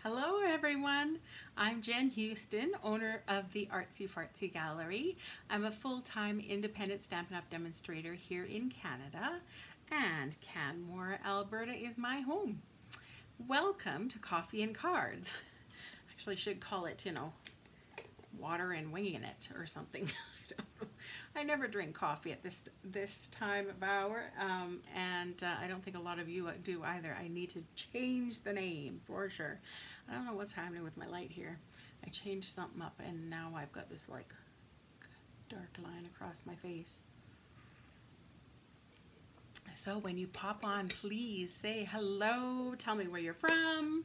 Hello everyone, I'm Jen Houston, owner of the Artsy Fartsy Gallery. I'm a full-time independent Stampin' Up! Demonstrator here in Canada, and Canmore, Alberta is my home. Welcome to Coffee and Cards. Actually should call it, water and winging it or something. I never drink coffee at this time of hour, and I don't think a lot of you do either. I need to change the name for sure. I don't know what's happening with my light here. I changed something up and now I've got this like dark line across my face. So when you pop on, please say hello, tell me where you're from,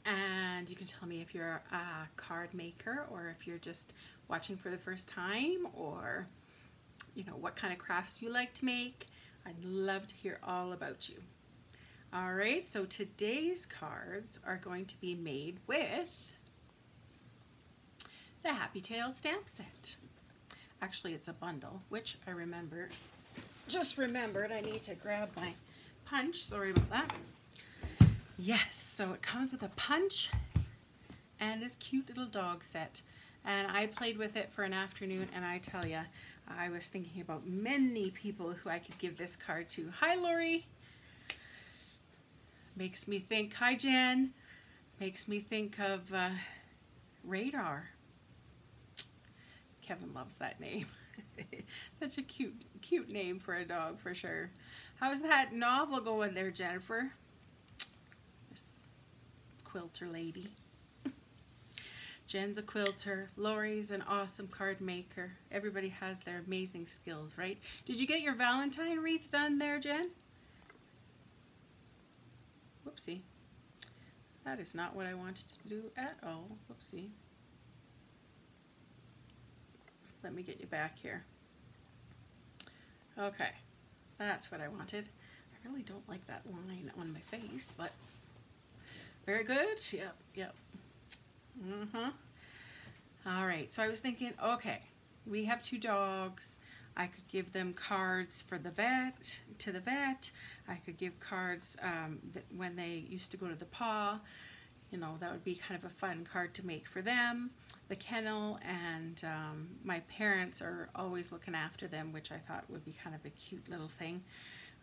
and you can tell me if you're a card maker or if you're just watching for the first time, or what kind of crafts you like to make. I'd love to hear all about you. All right, so today's cards are going to be made with the Happy Tales stamp set. Actually, it's a bundle, which I just remembered I need to grab my punch. Sorry about that. Yes, so it comes with a punch and this cute little dog set. And I played with it for an afternoon, and I tell you, I was thinking about many people who I could give this card to. Hi, Lori. Makes me think, hi, Jen. Makes me think of Radar. Kevin loves that name. Such a cute name for a dog, for sure. How's that novel going there, Jennifer? This quilter lady. Jen's a quilter, Lori's an awesome card maker. Everybody has their amazing skills, right? Did you get your Valentine wreath done there, Jen? Whoopsie. That is not what I wanted to do at all. Whoopsie. Let me get you back here. Okay, that's what I wanted. I really don't like that line on my face, but very good. Yep. All right, so I was thinking, okay, we have two dogs. I could give them cards for the vet, I could give cards when they used to go to the paw. That would be kind of a fun card to make for them. The kennel, and my parents are always looking after them, which I thought would be kind of a cute little thing.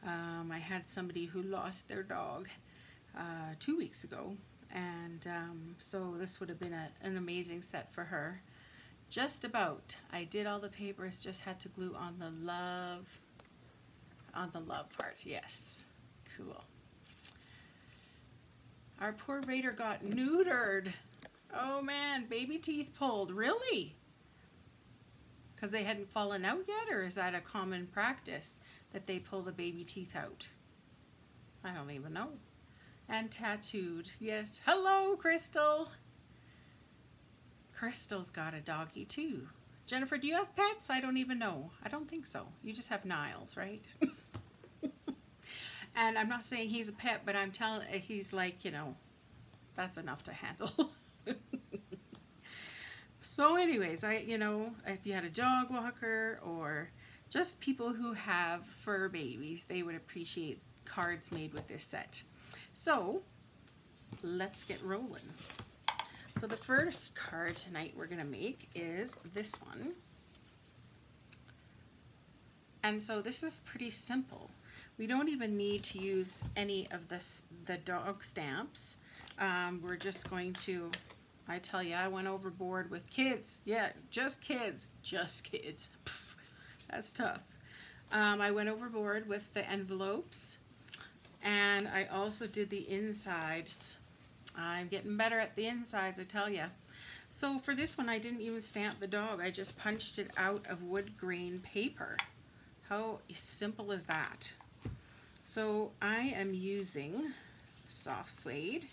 I had somebody who lost their dog 2 weeks ago. And so this would have been an amazing set for her. Just about. I did all the papers, just had to glue on the love part. Yes. Cool. Our poor Raider got neutered. Oh man, baby teeth pulled. Really? Because they hadn't fallen out yet, or is that a common practice that they pull the baby teeth out? I don't even know. And tattooed. Yes. Hello, Crystal. Crystal's got a doggy too. Jennifer, do you have pets? I don't even know. I don't think so. You just have Niles, right? And I'm not saying he's a pet, but I'm telling, he's like, that's enough to handle. So anyways, if you had a dog walker or just people who have fur babies, they would appreciate cards made with this set. So let's get rolling. So the first card tonight we're going to make is this one. And so this is pretty simple. We don't even need to use any of the dog stamps. We're just going to, I tell you, I went overboard with kids. Yeah, just kids. Pff, that's tough. I went overboard with the envelopes. And I also did the insides. I'm getting better at the insides, I tell ya. So for this one, I didn't even stamp the dog. I just punched it out of wood grain paper. How simple is that? So I am using soft suede.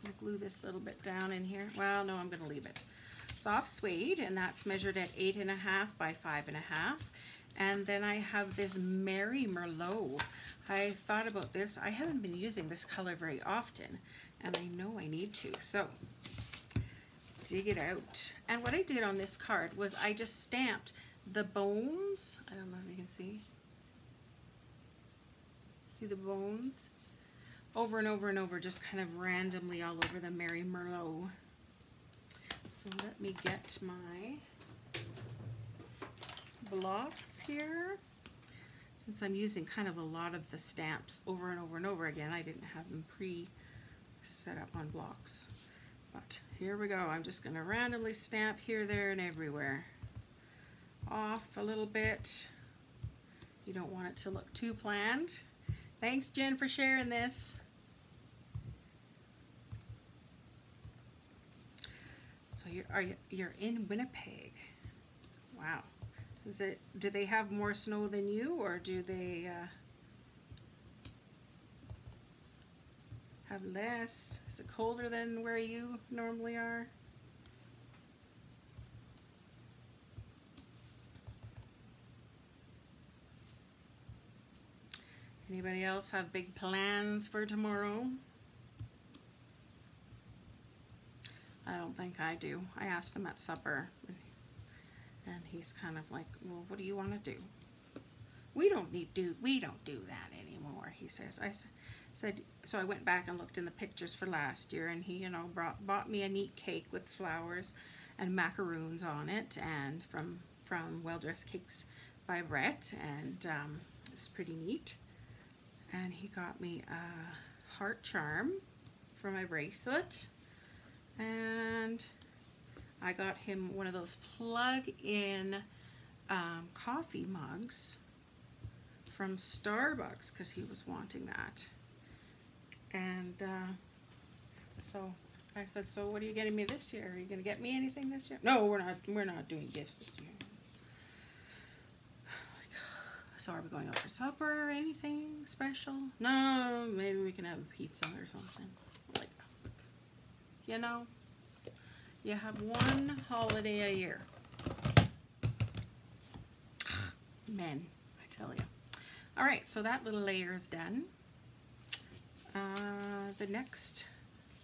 I'm going to glue this little bit down in here. Well, no, I'm going to leave it. Soft suede, and that's measured at 8.5 by 5.5. And then I have this Merry Merlot. I thought about this. I haven't been using this color very often, and I know I need to. So, dig it out. And what I did on this card was I just stamped the bones. I don't know if you can see. See the bones? over and over and over, just kind of randomly all over the Mary Merlot. So let me get my blocks here. Since I'm using kind of a lot of the stamps over and over and over again, I didn't have them set up on blocks. But here we go. I'm just going to randomly stamp here, there, and everywhere. Off a little bit. You don't want it to look too planned. Thanks, Jen, for sharing this. So you're in Winnipeg. Wow. Do they have more snow than you, or do they have less? Is it colder than where you normally are? Anybody else have big plans for tomorrow? I don't think I do. I asked him at supper, and he's kind of like, well, what do you want to do? We don't do that anymore, he says. I said, so I went back and looked in the pictures for last year, and he, you know, bought me a neat cake with flowers and macaroons on it, and from Well Dressed Cakes by Brett, and it was pretty neat. And he got me a heart charm for my bracelet, and I got him one of those plug-in coffee mugs from Starbucks because he was wanting that. And so I said, so what are you getting me this year? Are you going to get me anything this year? No, we're not doing gifts this year. So are we going out for supper or anything special? No, maybe we can have a pizza or something. Like, you know, you have one holiday a year. Men, I tell you. All right, so that little layer is done. The next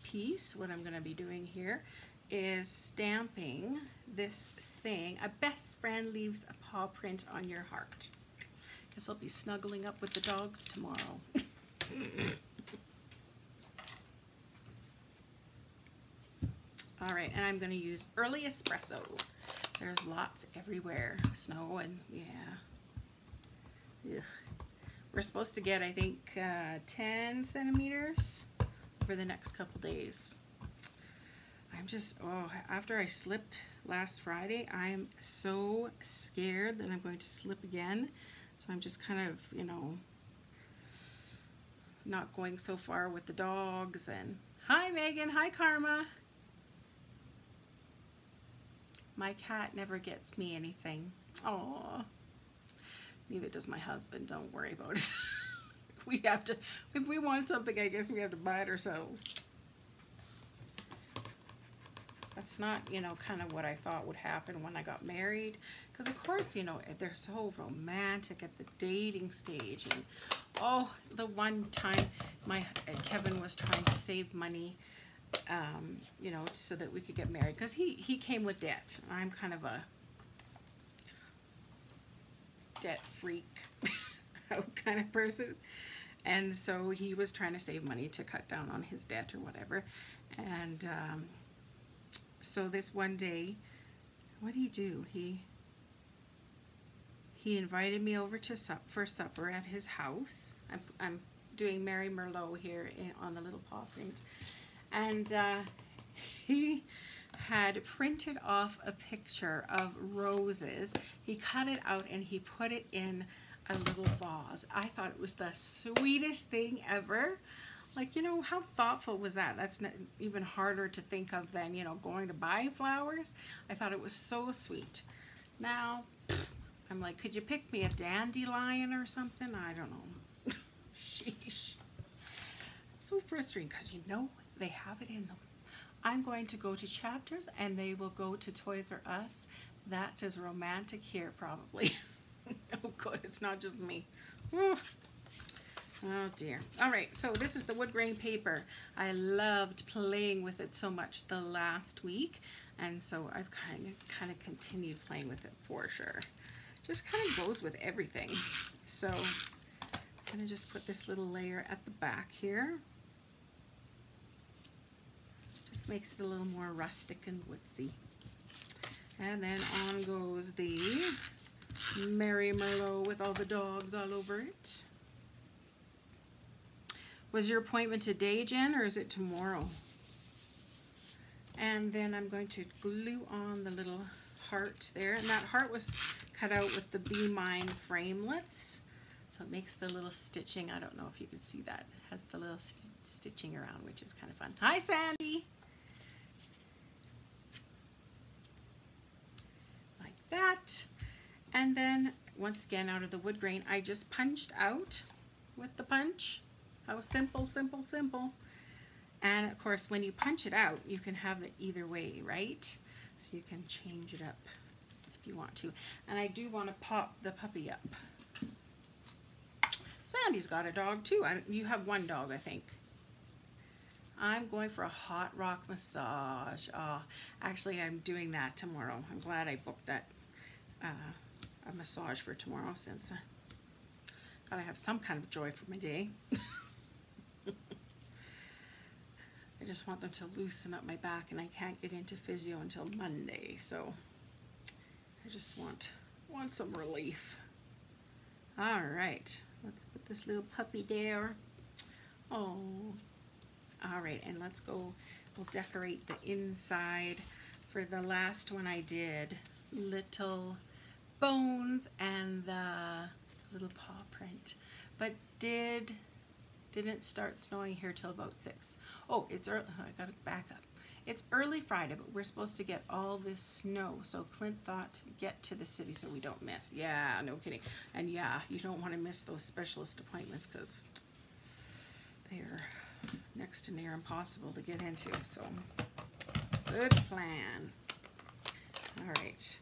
piece, what I'm going to be doing here, is stamping this saying, "A best friend leaves a paw print on your heart." Guess I'll be snuggling up with the dogs tomorrow. All right, and I'm going to use early espresso. There's lots everywhere. Snow and yeah. Ugh. We're supposed to get, I think, 10 centimeters over the next couple days. I'm just, after I slipped last Friday, I'm so scared that I'm going to slip again. So I'm just kind of, you know, not going so far with the dogs. And hi, Megan. Hi, Karma. My cat never gets me anything. Aww. Neither does my husband. Don't worry about it. We have to, if we want something, I guess we have to buy it ourselves. That's not, you know, kind of what I thought would happen when I got married. Because, of course, you know, they're so romantic at the dating stage. And, oh, the one time Kevin was trying to save money, you know, so that we could get married. Because he came with debt. I'm kind of a debt freak kind of person. And so he was trying to save money to cut down on his debt or whatever. And so this one day, what did he do? He invited me over to for supper at his house. I'm doing Mary Merlot here on the little paw print. And he had printed off a picture of roses. He cut it out and he put it in a little vase. I thought it was the sweetest thing ever. Like, you know, how thoughtful was that? That's not even harder to think of than, you know, going to buy flowers. I thought it was so sweet. Now, I'm like, could you pick me a dandelion or something? I don't know. Sheesh. It's so frustrating because, you know, they have it in them. I'm going to go to Chapters and they will go to Toys R Us. That's as romantic here, probably. Oh, good. It's not just me. Oh dear. All right, so this is the wood grain paper. I loved playing with it so much the last week, and so I've kind of continued playing with it for sure. Just kind of goes with everything. So I'm gonna just put this little layer at the back here. Makes it a little more rustic and woodsy. And then on goes the Merry Merlot with all the dogs all over it. Was your appointment today, Jen, or is it tomorrow? And then I'm going to glue on the little heart there. And that heart was cut out with the Be Mine framelets. So it makes the little stitching. I don't know if you can see that. It has the little stitching around, which is kind of fun. Hi, Sandy. Like that. And then, once again, out of the wood grain, I just punched out with the punch. How simple, simple, simple. And of course, when you punch it out, you can have it either way, right? So you can change it up if you want to. And I do want to pop the puppy up. Sandy's got a dog too. You have one dog, I think. I'm going for a hot rock massage. Oh, actually, I'm doing that tomorrow. I'm glad I booked that a massage for tomorrow, since I gotta have some kind of joy for my day. I just want them to loosen up my back, and I can't get into physio until Monday, so I just want some relief. All right, let's put this little puppy there. Oh, all right, and let's go. We'll decorate the inside. For the last one I did, little bones and the little paw print, but didn't start snowing here till about 6. Oh, it's early. I gotta back up. It's early Friday, but we're supposed to get all this snow. So Clint thought, get to the city so we don't miss. Yeah, no kidding. And yeah, you don't want to miss those specialist appointments because they are next to near impossible to get into. So good plan. All right.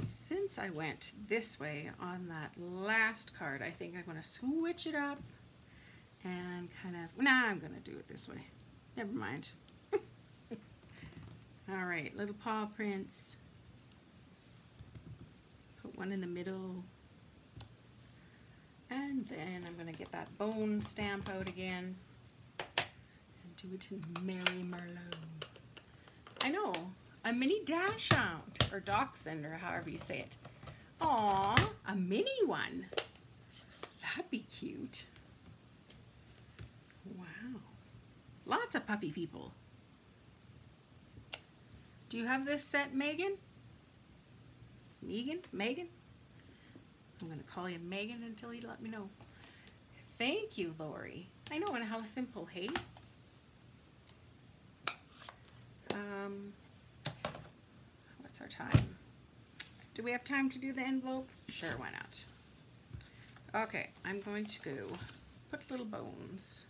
Since I went this way on that last card, I think I'm going to switch it up and kind of, nah, I'm going to do it this way. Never mind. All right, little paw prints. Put one in the middle. And then I'm going to get that bone stamp out again and do it in Merry Merlot. I know, a mini dachshund, or dachshund, or however you say it. Aw, a mini one. That'd be cute. Wow. Lots of puppy people. Do you have this set, Megan? Megan? I'm going to call you Megan until you let me know. Thank you, Lori. I know, and how simple, hey? What's our time? Do we have time to do the envelope? Sure, why not? Okay, I'm going to go put little bones.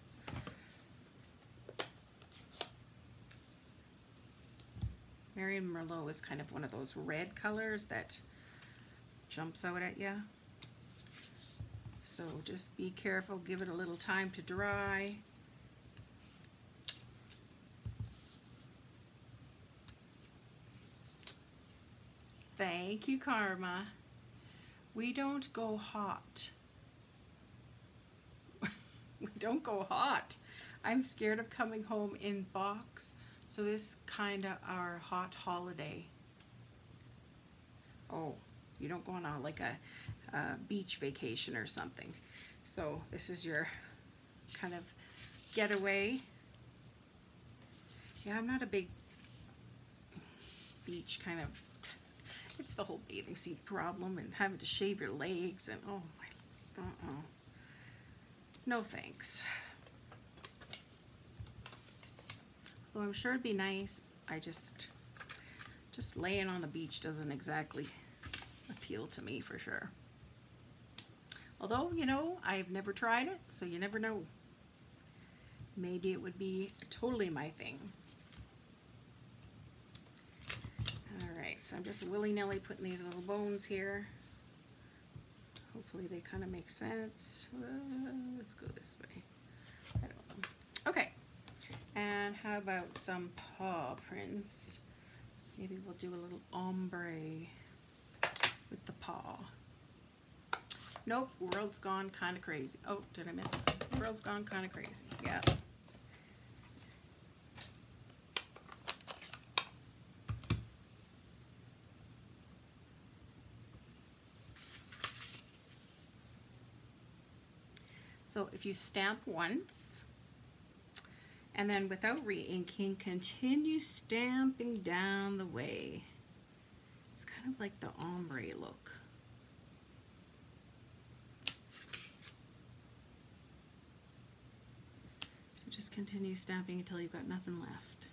Merry Merlot is kind of one of those red colors that jumps out at you. So just be careful, give it a little time to dry. Thank you, Karma. We don't go hot. We don't go hot. I'm scared of coming home in box. So this kind of our hot holiday. Oh, you don't go on a, like a beach vacation or something. So this is your kind of getaway. Yeah, I'm not a big beach kind of, it's the whole bathing suit problem and having to shave your legs and oh my, no thanks. Though I'm sure it'd be nice, I just laying on the beach doesn't exactly appeal to me for sure. Although, you know, I've never tried it, so you never know. Maybe it would be totally my thing. Alright, so I'm just willy-nilly putting these little bones here. Hopefully they kind of make sense. Let's go this way. I don't know. Okay. And how about some paw prints? Maybe we'll do a little ombre with the paw. Nope, world's gone kind of crazy. Oh, did I miss it? World's gone kind of crazy. Yeah. So if you stamp once, and then without re-inking, continue stamping down the way. It's kind of like the ombre look. So just continue stamping until you've got nothing left.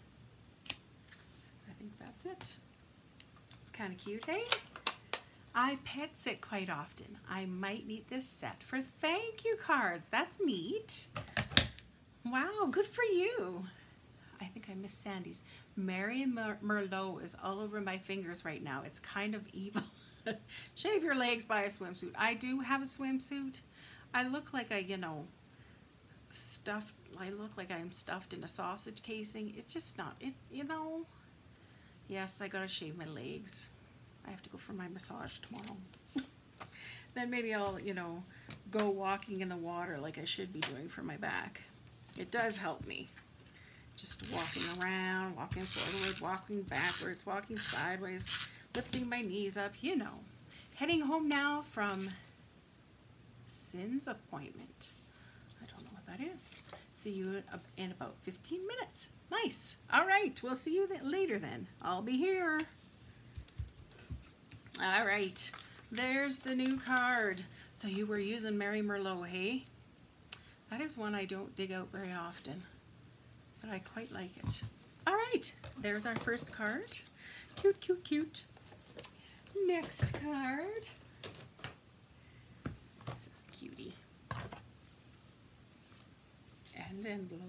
I think that's it. It's kind of cute, hey? I pet sit quite often. I might need this set for thank you cards. That's neat. Wow, good for you. I think I missed Sandy's. Mary Merlot is all over my fingers right now. It's kind of evil. Shave your legs, buy a swimsuit. I do have a swimsuit. I look like I, I look like I'm stuffed in a sausage casing. It's just not, Yes, I gotta shave my legs. I have to go for my massage tomorrow. Then maybe I'll, go walking in the water like I should be doing for my back. It does help me. Just walking around, walking forward, walking backwards, walking sideways, lifting my knees up, Heading home now from Sin's appointment. I don't know what that is. See you in about 15 minutes. Nice. All right, we'll see you later then. I'll be here. All right, there's the new card. So you were using Mary Merlot, hey? That is one I don't dig out very often, but I quite like it. All right, there's our first card. Cute, cute, cute. Next card. This is a cutie. And envelope.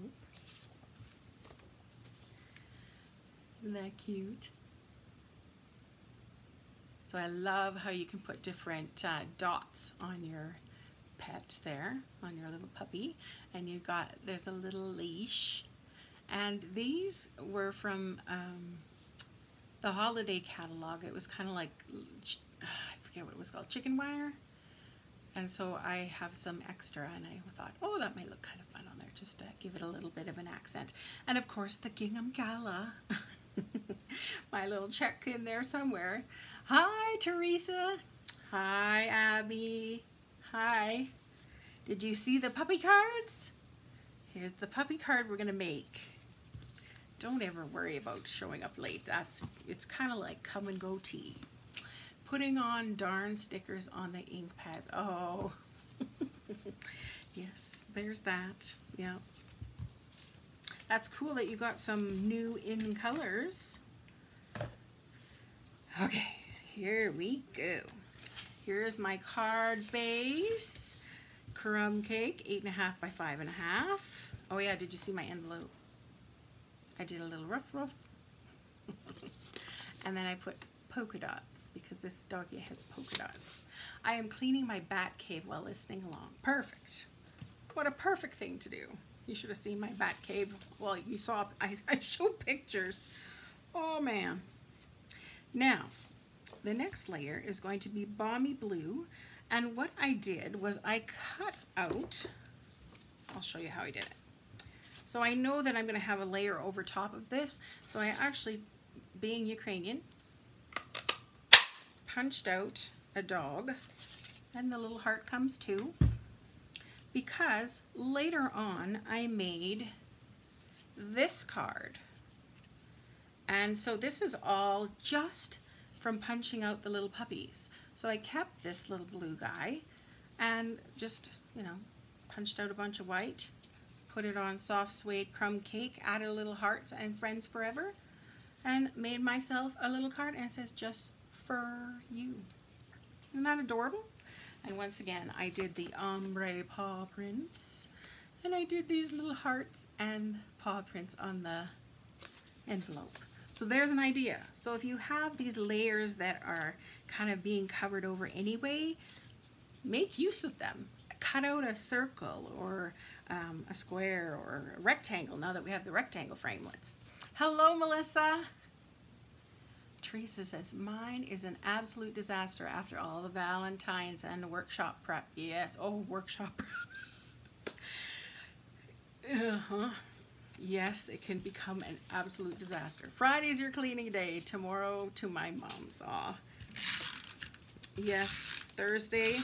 Isn't that cute? So I love how you can put different dots on your pet there, on your little puppy. And there's a little leash. And these were from the holiday catalog. It was kind of like, I forget what it was called, chicken wire. And so I have some extra, and I thought, oh, that might look kind of fun on there, just to give it a little bit of an accent. And of course, the gingham gala. My little check in there somewhere. Hi, Teresa. Hi, Abby. Hi. Did you see the puppy cards? Here's the puppy card we're going to make. Don't ever worry about showing up late. It's kind of like come and go tea. Putting on darn stickers on the ink pads. Oh. Yes, there's that. Yeah. That's cool that you got some new in colors. Okay, here we go. Here's my card base. Crumb cake, 8.5 by 5.5. Oh yeah, did you see my envelope? I did a little ruff. And then I put polka dots because this doggy has polka dots. I am cleaning my bat cave while listening along. Perfect. What a perfect thing to do. You should have seen my bat cave. Well, you saw, I showed pictures. Oh man. Now, the next layer is going to be balmy blue. And what I did was I cut out, I'll show you how I did it. So I know that I'm going to have a layer over top of this. So I actually, being Ukrainian, punched out a dog, and the little heart comes too, because later on I made this card. And so this is all just from punching out the little puppies. So I kept this little blue guy and just, punched out a bunch of white, put it on soft suede crumb cake, added a little hearts and friends forever, and made myself a little card, and it says just for you. Isn't that adorable? And once again, I did the ombre paw prints, and I did these little hearts and paw prints on the envelope. So there's an idea. So if you have these layers that are kind of being covered over anyway, make use of them. Cut out a circle or a square or a rectangle now that we have the rectangle framelits. Hello, Melissa. Teresa says, mine is an absolute disaster after all the Valentines and the workshop prep. Yes, oh, workshop prep. Yes, it can become an absolute disaster. Friday's your cleaning day. Tomorrow to my mom's. Aw. Yes, Thursday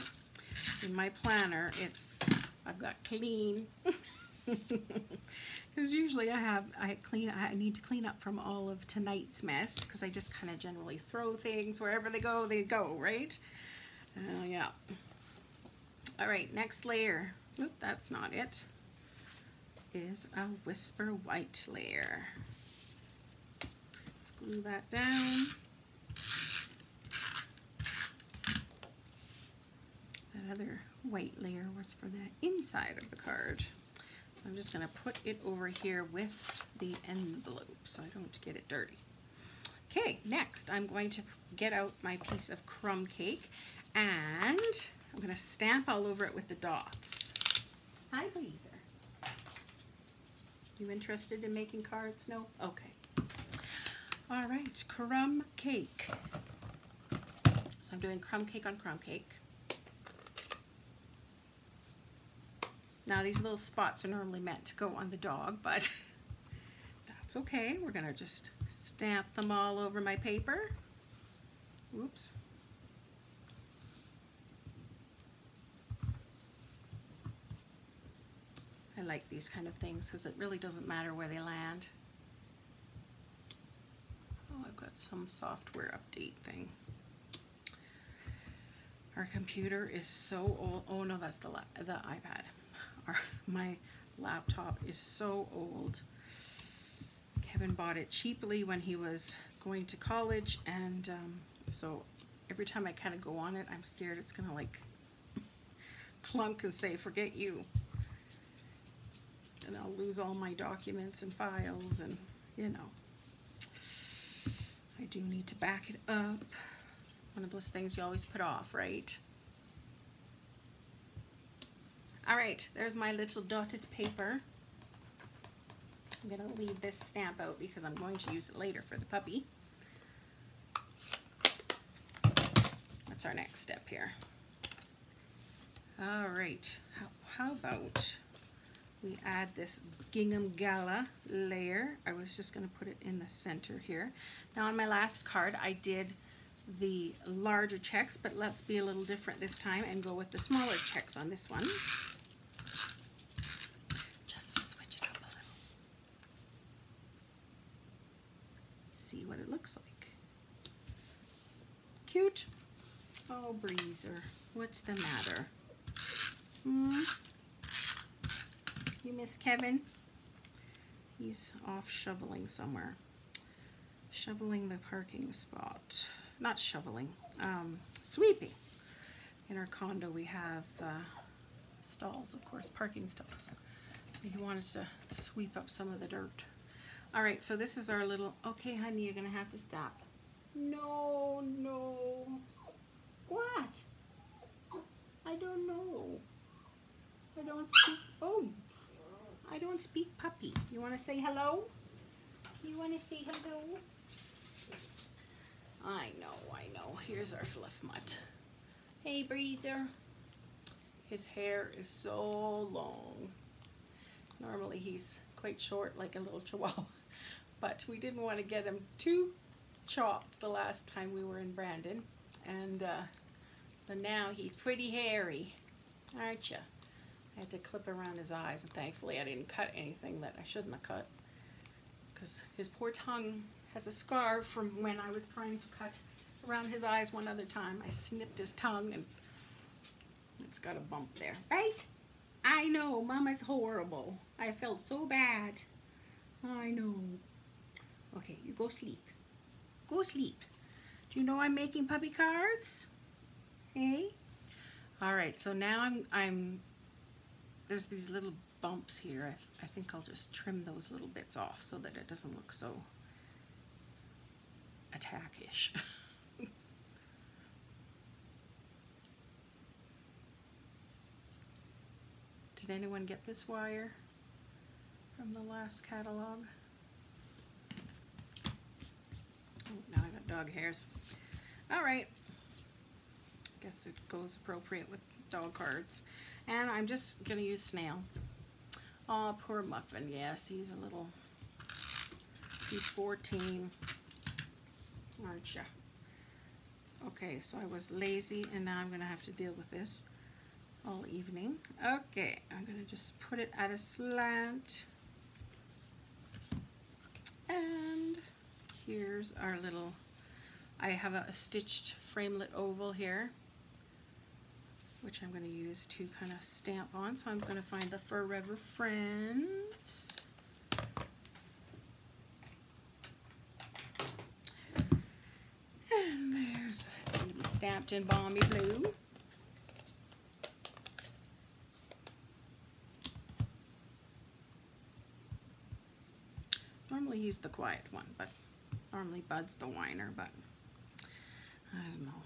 in my planner, it's I've got clean. Because usually I need to clean up from all of tonight's mess, because I just kind of generally throw things wherever they go, right? Yeah. All right, next layer. Oop, that's not it. Is a Whisper White layer. Let's glue that down. That other white layer was for the inside of the card. So I'm just going to put it over here with the envelope so I don't get it dirty. Okay, next I'm going to get out my piece of crumb cake and I'm going to stamp all over it with the dots. Hi, Breezer. You interested in making cards? No? Okay. All right, crumb cake. So I'm doing crumb cake on crumb cake. Now these little spots are normally meant to go on the dog, but that's okay. We're gonna just stamp them all over my paper. Oops. I like these kind of things because it really doesn't matter where they land. Oh, I've got some software update thing. Our computer is so old. Oh no, that's the iPad. My laptop is so old. Kevin bought it cheaply when he was going to college, and so every time I kind of go on it, I'm scared it's gonna like clunk and say forget you, and I'll lose all my documents and files, and you know, I do need to back it up. One of those things you always put off, right? All right, there's my little dotted paper. I'm gonna leave this stamp out because I'm going to use it later for the puppy. That's our next step here. All right, how about we add this gingham gala layer. I was just gonna put it in the center here. Now on my last card, I did the larger checks, but let's be a little different this time and go with the smaller checks on this one. Just to switch it up a little. See what it looks like. Cute. Oh, Breezer, what's the matter? You miss Kevin? He's off shoveling somewhere. Shoveling the parking spot. Not shoveling, sweeping. In our condo we have stalls, of course, parking stalls. So he wanted to sweep up some of the dirt. All right, so this is our little, okay honey, you're gonna have to stop. No, no. What? I don't know. I don't speak, oh, I don't speak puppy. You wanna say hello? You wanna say hello? I know. Here's our fluff mutt. Hey, Breezer. His hair is so long. Normally he's quite short, like a little chihuahua, but we didn't want to get him too chopped the last time we were in Brandon, and so now he's pretty hairy, aren't you? I had to clip around his eyes, and thankfully I didn't cut anything that I shouldn't have cut, because his poor tongue has a scar from when I was trying to cut around his eyes one other time. I snipped his tongue and it's got a bump there, right? I know, Mama's horrible. I felt so bad. I know. Okay, you go sleep. Go sleep. Do you know I'm making puppy cards? Hey? All right, so now there's these little bumps here. I think I'll just trim those little bits off so that it doesn't look so attack-ish. Did anyone get this wire from the last catalog? Oh, now I got dog hairs. All right. Guess it goes appropriate with dog cards. And I'm just gonna use snail. Oh, poor Muffin. Yes, he's 14. Aren't ya? Okay, so I was lazy and now I'm gonna have to deal with this. all evening. Okay, I'm gonna just put it at a slant. And here's our little, I have a stitched framelit oval here, which I'm going to use to kind of stamp on. So I'm going to find the Forever Friends. And there's, it's going to be stamped in Balmy Blue. Normally he's the quiet one, but normally Bud's the whiner, but I don't know.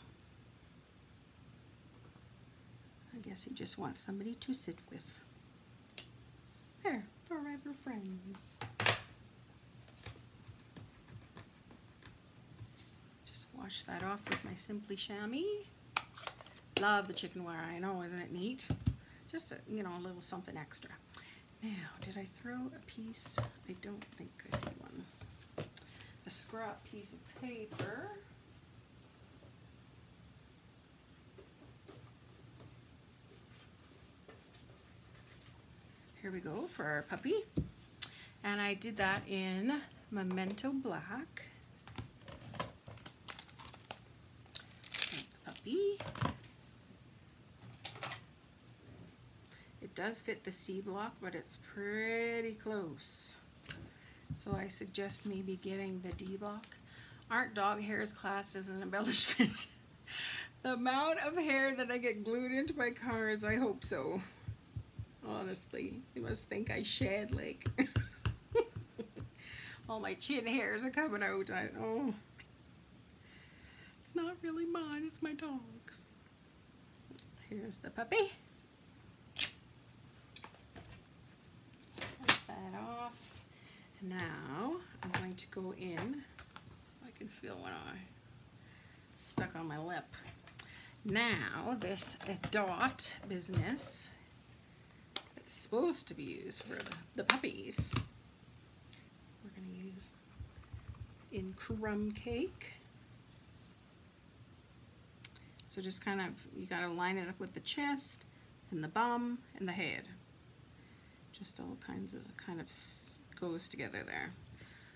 I guess he just wants somebody to sit with. There, Forever Friends. Just wash that off with my Simply Chamois. Love the chicken wire, I know, isn't it neat? Just, you know, a little something extra. Now, did I throw a piece? I don't think I see one. A scrap piece of paper. Here we go for our puppy. And I did that in Memento Black. Take the puppy. It does fit the C block, but it's pretty close. So I suggest maybe getting the D block. Aren't dog hairs classed as an embellishment? The amount of hair that I get glued into my cards, I hope so. Honestly, you must think I shed like all my chin hairs are coming out. Oh, it's not really mine, it's my dog's. Here's the puppy. Wipe that off. And now I'm going to go in. I can feel when I stuck on my lip. Now this dot business, it's supposed to be used for the puppies. We're going to use in crumb cake. So just kind of, you got to line it up with the chest and the bum and the head. Just all kinds of, kind of goes together there.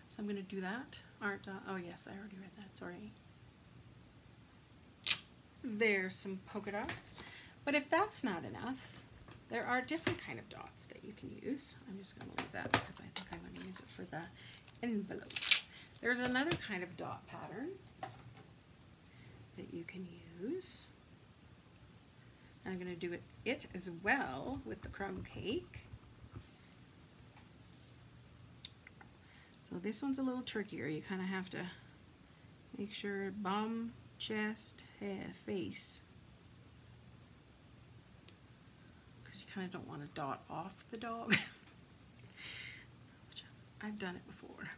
So I'm going to do that. Oh yes, I already read that, sorry. There's some polka dots. But if that's not enough, there are different kind of dots that you can use. I'm just going to leave that because I think I'm going to use it for the envelope. There's another kind of dot pattern that you can use. I'm going to do it as well with the crumb cake. So this one's a little trickier. You kind of have to make sure bum, chest, head, face. Because you kind of don't want to dot off the dog. Which I've done it before.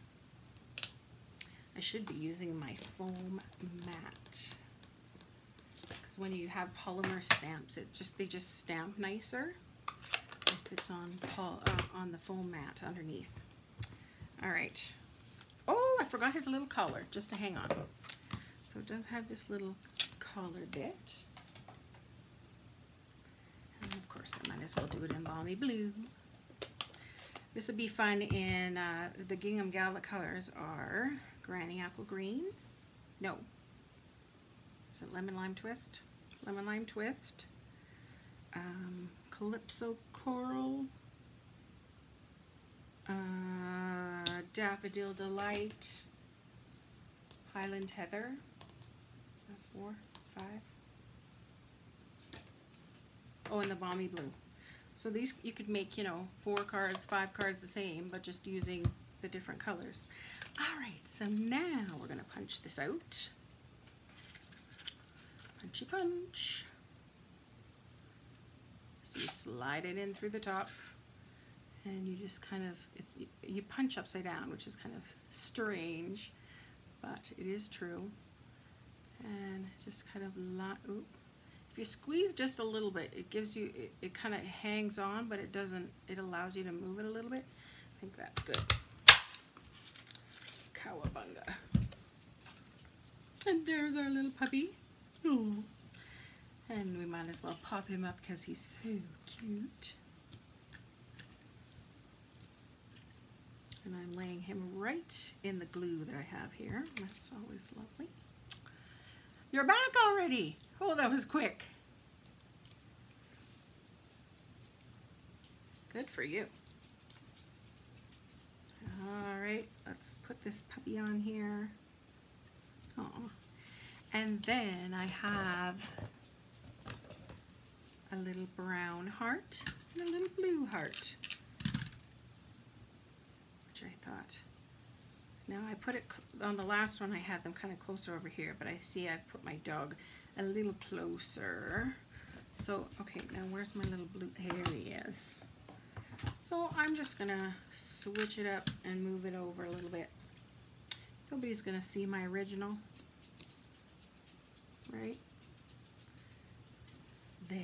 I should be using my foam mat. Because when you have polymer stamps, they just stamp nicer if it's on the foam mat underneath. All right. Oh, I forgot his little collar, just to hang on. So it does have this little collar bit. And of course, I might as well do it in Balmy Blue. This would be fun in the Gingham Gala colors are Granny Apple Green. No. Is it Lemon Lime Twist? Lemon Lime Twist. Calypso Coral. Daffodil Delight, Highland Heather. Is that 4, 5? Oh, and the Balmy Blue. So these you could make, you know, 4 cards, 5 cards the same, but just using the different colors. All right, so now we're going to punch this out. Punchy punch. So you slide it in through the top. And you just kind of, you punch upside down, which is kind of strange, but it is true. And just kind of, if you squeeze just a little bit, it gives you, it kind of hangs on, but it doesn't, it allows you to move it a little bit. I think that's good. Cowabunga. And there's our little puppy. Oh. And we might as well pop him up because he's so cute. And I'm laying him right in the glue that I have here. That's always lovely. You're back already. Oh, that was quick. Good for you. All right, let's put this puppy on here. Oh, and then I have a little brown heart and a little blue heart, which I thought. Now I put it on the last one. I had them kind of closer over here, but I see I've put my dog a little closer. So okay, now where's my little blue? Here he is. So I'm just gonna switch it up and move it over a little bit. Nobody's gonna see my original, right? There.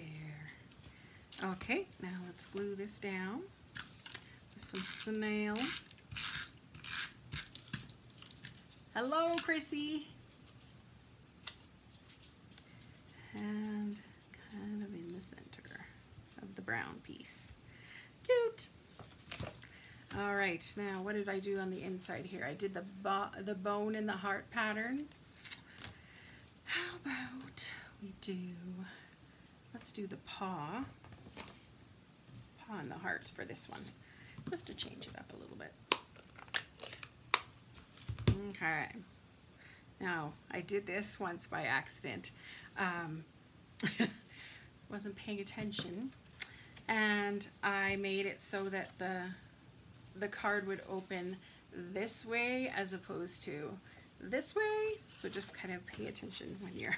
Okay, now let's glue this down with some snail. Hello, Chrissy. And kind of in the center of the brown piece. Cute. All right, now what did I do on the inside here? I did the bone and the heart pattern. How about we do, let's do the paw and the hearts for this one, just to change it up a little bit. Okay. Now, I did this once by accident. Wasn't paying attention. And I made it so that the card would open this way as opposed to this way. So just kind of pay attention when you're,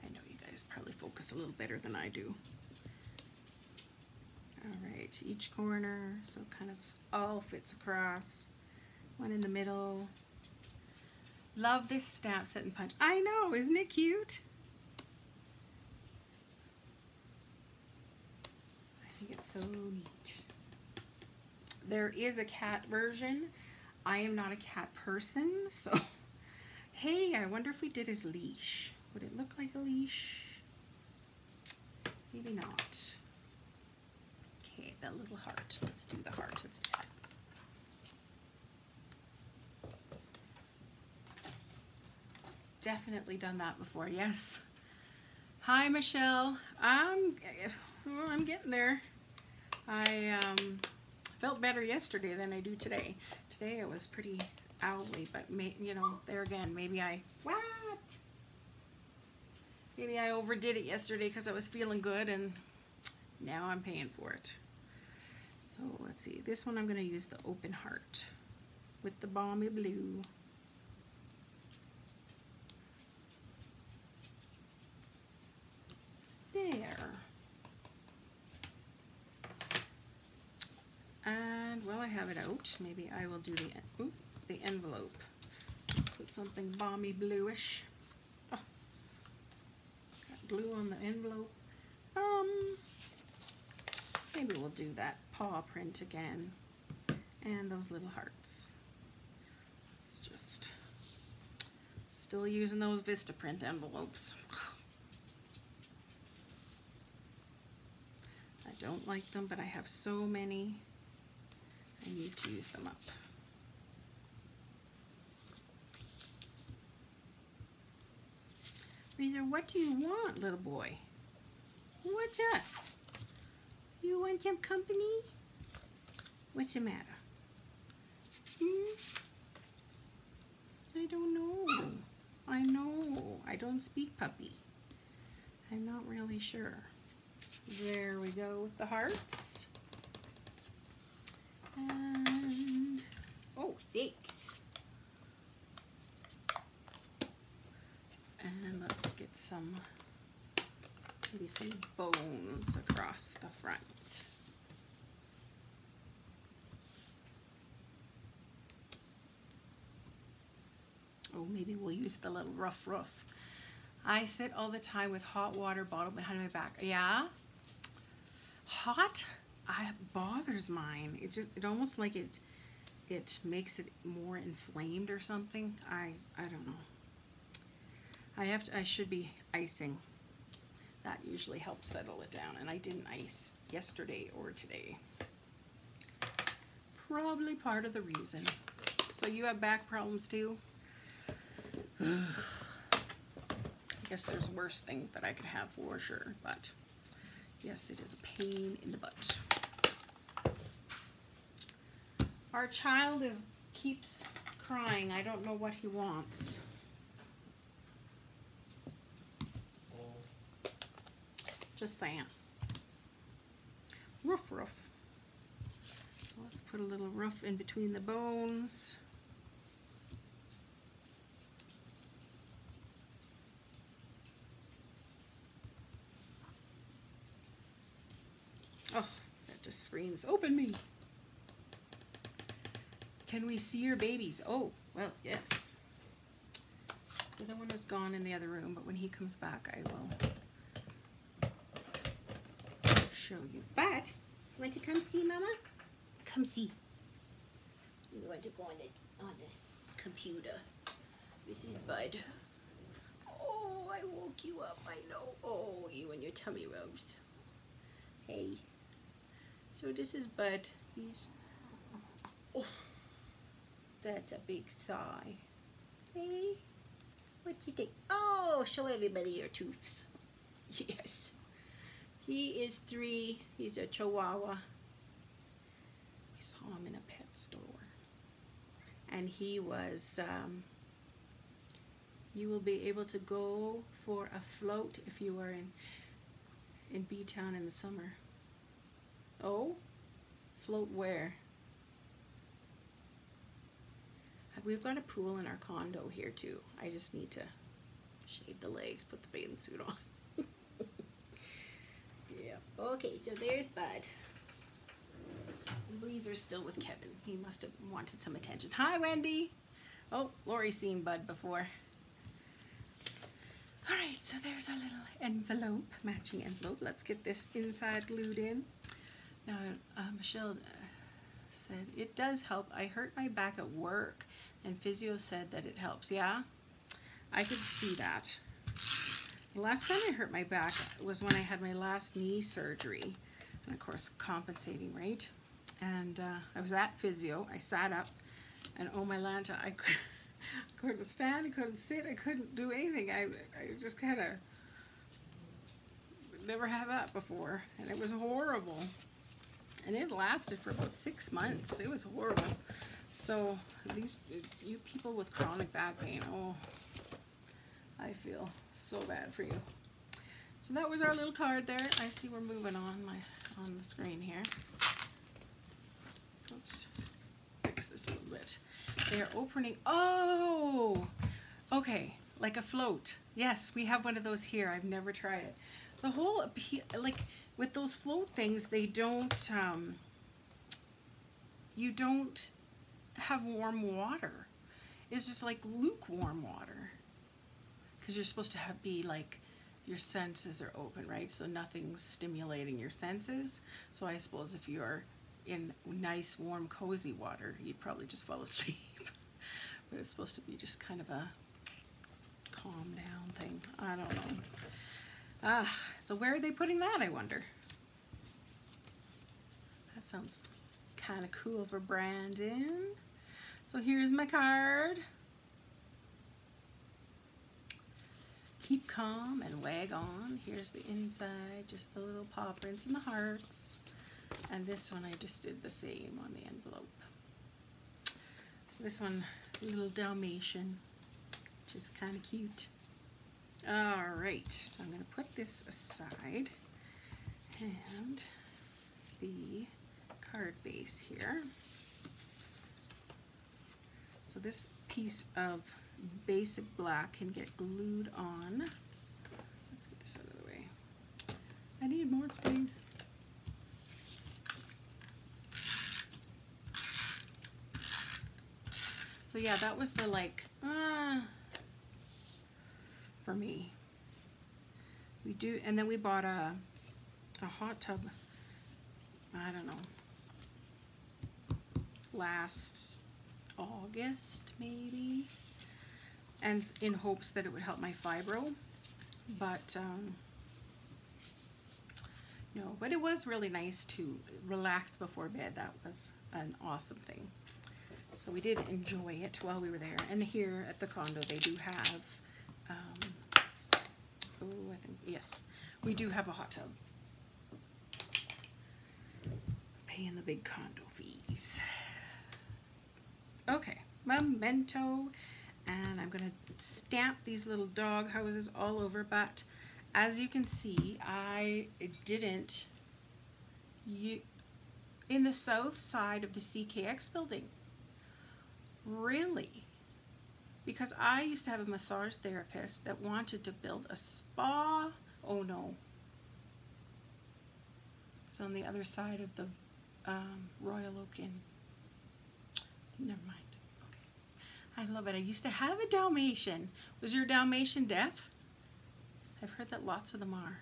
I know you guys probably focus a little better than I do. All right, each corner, so kind of all fits across. One in the middle. Love this stamp set and punch. I know, isn't it cute? It's so neat. There is a cat version. I am not a cat person, so hey, I wonder if we did his leash. Would it look like a leash? Maybe not. Okay, that little heart. Let's do the heart instead. Definitely done that before, yes. Hi, Michelle. I'm getting there. I felt better yesterday than I do today. Today it was pretty owly, but you know, there again, maybe I overdid it yesterday because I was feeling good, and now I'm paying for it. So let's see. This one I'm going to use the open heart with the balmy blue. There. And while I have it out, maybe I will do the envelope. Let's put something balmy bluish. Oh, got glue on the envelope. Maybe we'll do that paw print again, and those little hearts. It's just still using those Vistaprint envelopes. I don't like them, but I have so many. I need to use them up. Razor, what do you want, little boy? What's up? You want some company? What's the matter? I don't know. I know. I don't speak puppy. I'm not really sure. There we go with the hearts. And, oh, 6. And let's get some, maybe some bones across the front. Oh, maybe we'll use the little rough roof. I sit all the time with hot water bottle behind my back. Yeah? Hot? Bothers mine. It almost like it makes it more inflamed or something. I don't know. I should be icing. That usually helps settle it down, and I didn't ice yesterday or today. Probably part of the reason. So you have back problems too? I guess there's worse things that I could have for sure, but yes, it is a pain in the butt. Our child keeps crying. I don't know what he wants. Just saying. Roof, roof. So let's put a little roof in between the bones. Oh, that just screams, open me. Can we see your babies? Oh, well, yes. The other one is gone in the other room, but when he comes back, I will show you. But, you want to come see Mama? Come see. You want to go on this computer. This is Bud. Oh, I woke you up, I know. Oh, you and your tummy rubs. Hey. So this is Bud. He's... Oh, that's a big sigh. Hey, what you think? Oh, show everybody your tooths. Yes. He is 3. He's a Chihuahua. We saw him in a pet store. And he was, you will be able to go for a float if you are in B-Town in the summer. Oh, float where? We've got a pool in our condo here too. I just need to shave the legs, put the bathing suit on. Yeah. Okay, so there's Bud. Breezer's still with Kevin. He must have wanted some attention. Hi, Wendy. Oh, Lori's seen Bud before. All right, so there's our little envelope, matching envelope. Let's get this inside glued in. Now, Michelle said, it does help. I hurt my back at work, and physio said that it helps. Yeah, I could see that. The last time I hurt my back was when I had my last knee surgery, and of course compensating, right? And I was at physio. I sat up, and oh my Lanta, I couldn't stand, I couldn't sit, I couldn't do anything. I just kind of never had that before, and it was horrible. And it lasted for about 6 months. It was horrible. So you people with chronic back pain, oh, I feel so bad for you. So that was our little card there. I see we're moving on the screen here. Let's just fix this a little bit. They are opening. Oh, okay, like a float. Yes, we have one of those here. I've never tried it. The whole like with those float things, they don't. You don't have warm water. It's just like lukewarm water, because you're supposed to be like, your senses are open, right? So nothing's stimulating your senses. So I suppose if you're in nice, warm, cozy water, you'd probably just fall asleep. But it's supposed to be just kind of a calm down thing. I don't know. So where are they putting that, I wonder? That sounds kind of cool for Brandon. So here's my card. Keep calm and wag on. Here's the inside, just the little paw prints and the hearts. And this one I just did the same on the envelope. So this one, little Dalmatian, which is kind of cute. All right, so I'm going to put this aside, and the card base here. So this piece of basic black can get glued on. Let's get this out of the way. I need more space. So yeah, that was the like, for me. We do, and then we bought a hot tub, I don't know, last August maybe, and in hopes that it would help my fibro, but No, but it was really nice to relax before bed. That was an awesome thing. So we did enjoy it while we were there. And here at the condo, they do have, I think, yes, we do have a hot tub. Paying the big condo fees. Okay, memento. And I'm going to stamp these little dog houses all over, but as you can see, I didn't in the south side of the CKX building. Really? Because I used to have a massage therapist that wanted to build a spa. Oh no. It's on the other side of the Royal Oak Inn. Never mind. I love it. I used to have a Dalmatian. Was your Dalmatian deaf? I've heard that lots of them are.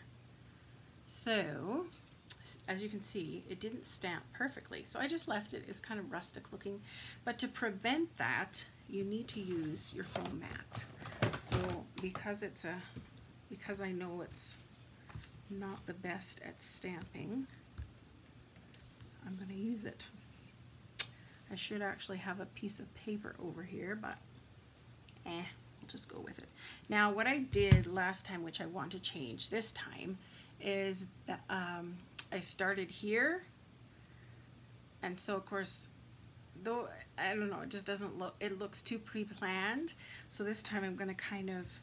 So, as you can see, it didn't stamp perfectly. So I just left it. It's kind of rustic looking. But to prevent that, you need to use your foam mat. So because I know it's not the best at stamping, I'm going to use it. I should actually have a piece of paper over here, but we'll just go with it. Now, what I did last time, which I want to change this time, is that I started here, and so of course, though I don't know, it just doesn't look, it looks too pre-planned. So this time I'm going to kind of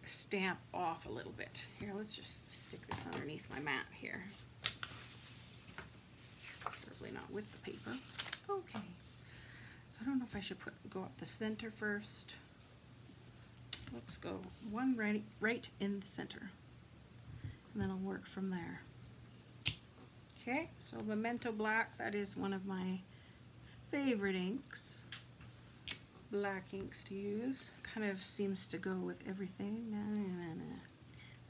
stamp off a little bit. Here, let's just stick this underneath my mat here. Probably not with the paper. Okay. So I don't know if I should go up the center first. Let's go one right in the center, and then I'll work from there. Okay, so Memento Black, that is one of my favorite inks, black inks to use. Kind of seems to go with everything.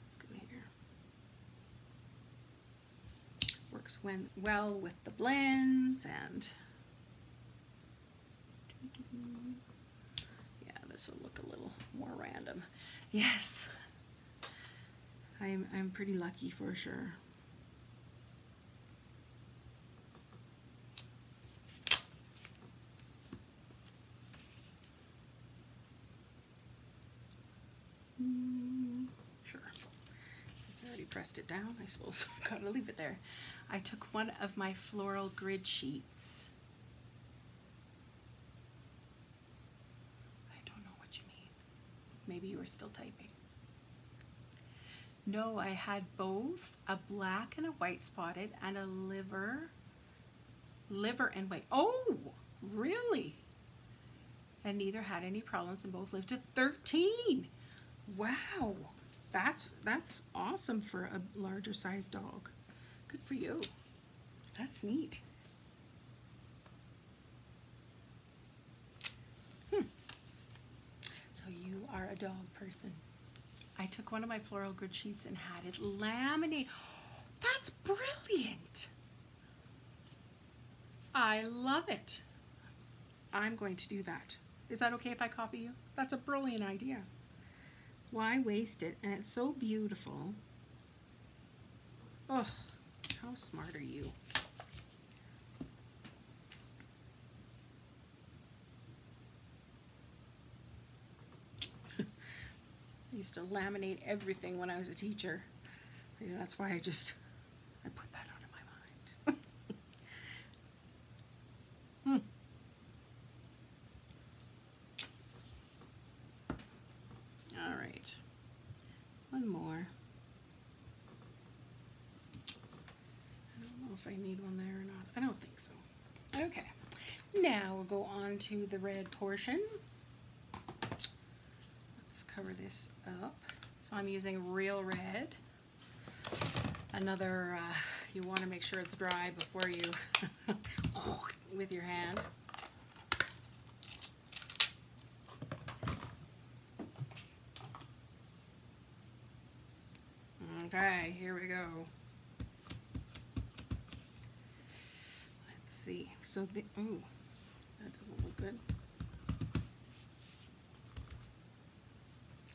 Let's go here. Works well with the blends, and yeah, this will look a little more random. Yes, I'm pretty lucky for sure. Sure. Since I already pressed it down, I suppose I've got to leave it there. I took one of my floral grid sheets. I don't know what you mean. Maybe you were still typing. No, I had both a black and a white spotted and a liver and white. Oh, really? And neither had any problems, and both lived to 13. Wow, that's awesome for a larger size dog. Good for you. That's neat. So you are a dog person. I took one of my floral grid sheets and had it laminated. That's brilliant. I love it. I'm going to do that. Is that okay if I copy you? That's a brilliant idea. Why waste it? And it's so beautiful. Oh, how smart are you? I used to laminate everything when I was a teacher. Maybe that's why I put that out of my mind. All right, one more. I don't know if I need one there or not. I don't think so. Okay, now we'll go on to the red portion. Let's cover this up. So I'm using real red. Another, you want to make sure it's dry before you, with your hand. Okay, here we go. Let's see. So ooh, that doesn't look good.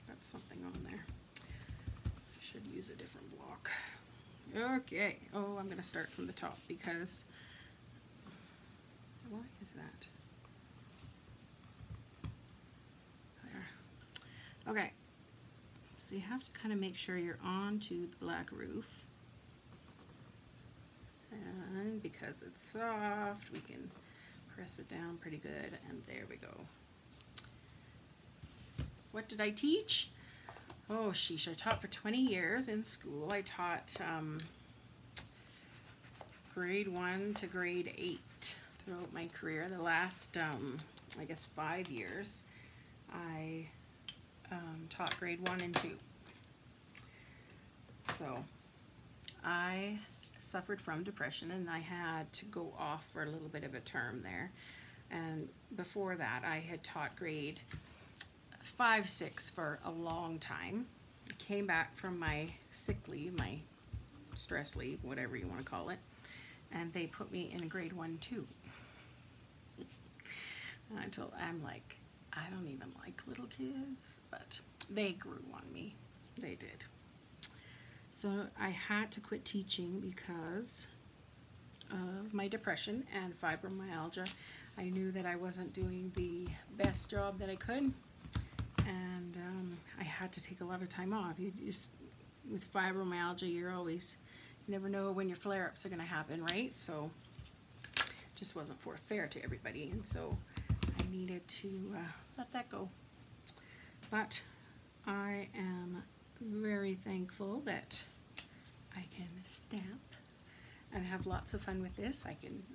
Got something on there. I should use a different block. Okay. Oh, I'm going to start from the top because, why is that? There. Okay. So you have to kind of make sure you're onto the black roof. And because it's soft, we can press it down pretty good, and there we go. What did I teach? Oh, sheesh, I taught for 20 years in school. I taught grade 1 to grade 8 throughout my career. The last, I guess, 5 years, I taught grade 1 and 2. So I suffered from depression, and I had to go off for a little bit of a term there. And before that, I had taught grade 5, 6 for a long time. I came back from my sick leave, my stress leave, whatever you want to call it, and they put me in grade 1, 2. Until I'm like, I don't even like little kids, but they grew on me. They did. So I had to quit teaching because of my depression and fibromyalgia. I knew that I wasn't doing the best job that I could, and I had to take a lot of time off. You just, with fibromyalgia, you never know when your flare-ups are going to happen, right? So it just wasn't fair to everybody, and so I needed to let that go. But I am very thankful that I can stamp and have lots of fun with this.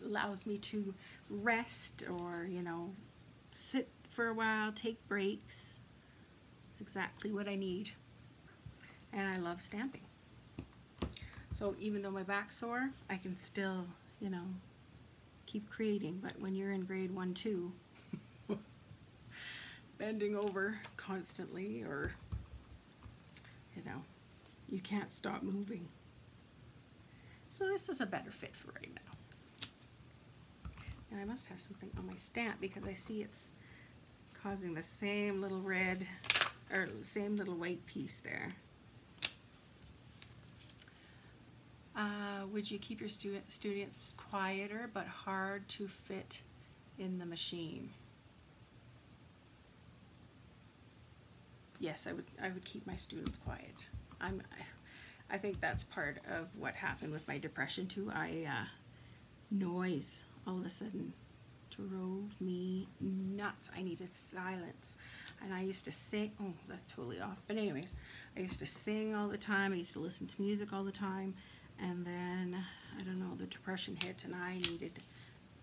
Allows me to rest or, you know, sit for a while, take breaks. It's exactly what I need. And I love stamping. So even though my back's sore, I can still, you know, keep creating. But when you're in grade 1, 2, bending over constantly, or, you know, you can't stop moving. So this is a better fit for right now. And I must have something on my stamp because I see it's causing the same little red, or same little white piece there. Would you keep your students quieter but hard to fit in the machine? Yes, I would keep my students quiet. I think that's part of what happened with my depression too. Noise all of a sudden drove me nuts. I needed silence. And I used to sing, oh, that's totally off. But anyways, I used to sing all the time. I used to listen to music all the time. And then, I don't know, the depression hit and I needed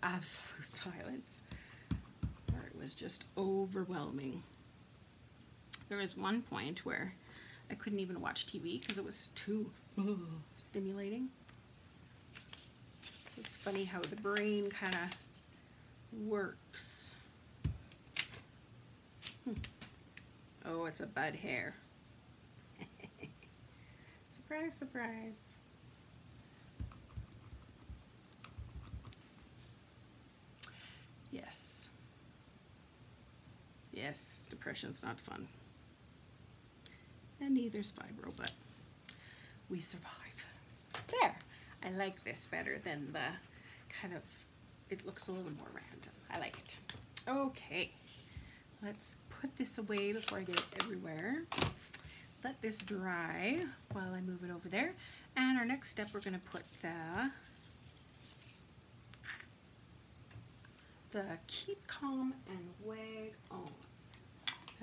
absolute silence. Or it was just overwhelming. There was one point where I couldn't even watch TV because it was too stimulating. So it's funny how the brain kind of works. Oh, it's a bud hair. Surprise, surprise. Yes. Yes, depression's not fun. And neither's fibro, but we survive. There. I like this better than the kind of, it looks a little more random. I like it. Okay. Let's put this away before I get it everywhere. Let this dry while I move it over there. And our next step, we're going to put the Keep Calm and Wag On.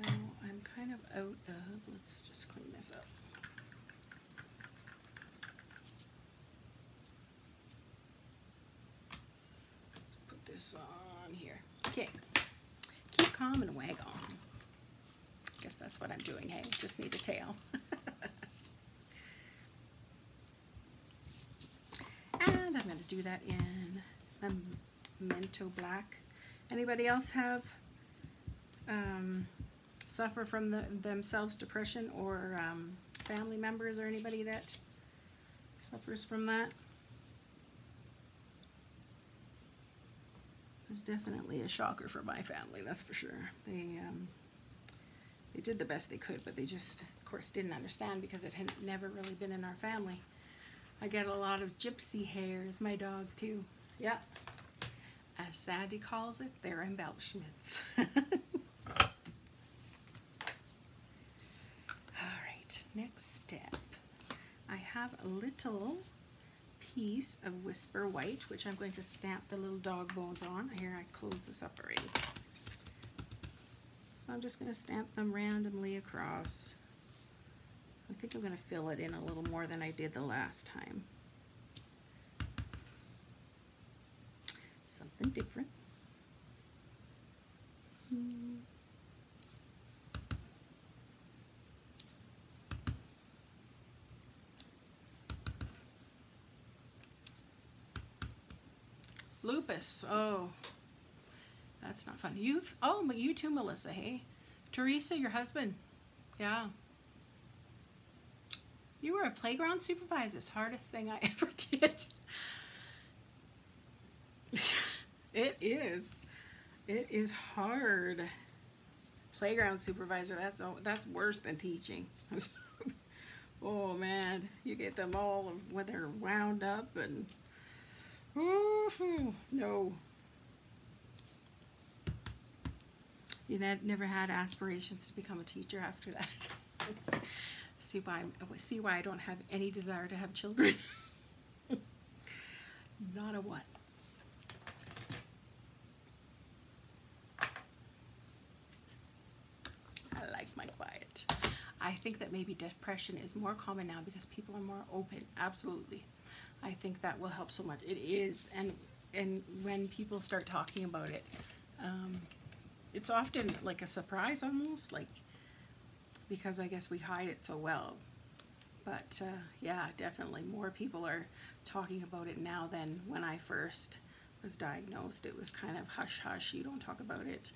Now, I'm kind of out of, let's just clean this up. Let's put this on here. Okay, keep calm and wag on. Guess that's what I'm doing, hey, just need a tail. And I'm gonna do that in Memento Black. Anybody else have suffer from themselves depression, or family members or anybody that suffers from that? It was definitely a shocker for my family, that's for sure. They did the best they could, but they just, of course, didn't understand because it had never really been in our family. I get a lot of gypsy hairs, my dog too. Yeah. As Sandy calls it, they're embellishments. Alright, next step. I have a little piece of Whisper White, which I'm going to stamp the little dog bones on. Here, I close this up already. So I'm just going to stamp them randomly across. I think I'm going to fill it in a little more than I did the last time. Something different. Lupus. Oh, that's not fun. You too, Melissa. Hey, Teresa, your husband. Yeah. You were a playground supervisor. It's the hardest thing I ever did. It is. It is hard. Playground supervisor. That's worse than teaching. Oh man, you get them all when they're wound up and. No. You never had aspirations to become a teacher after that. See why I don't have any desire to have children. Not a one. I like my quiet. I think that maybe depression is more common now because people are more open. Absolutely. I think that will help so much. It is, and when people start talking about it, it's often like a surprise almost, like, because I guess we hide it so well. But yeah, definitely more people are talking about it now than when I first was diagnosed. It was kind of hush hush, you don't talk about it.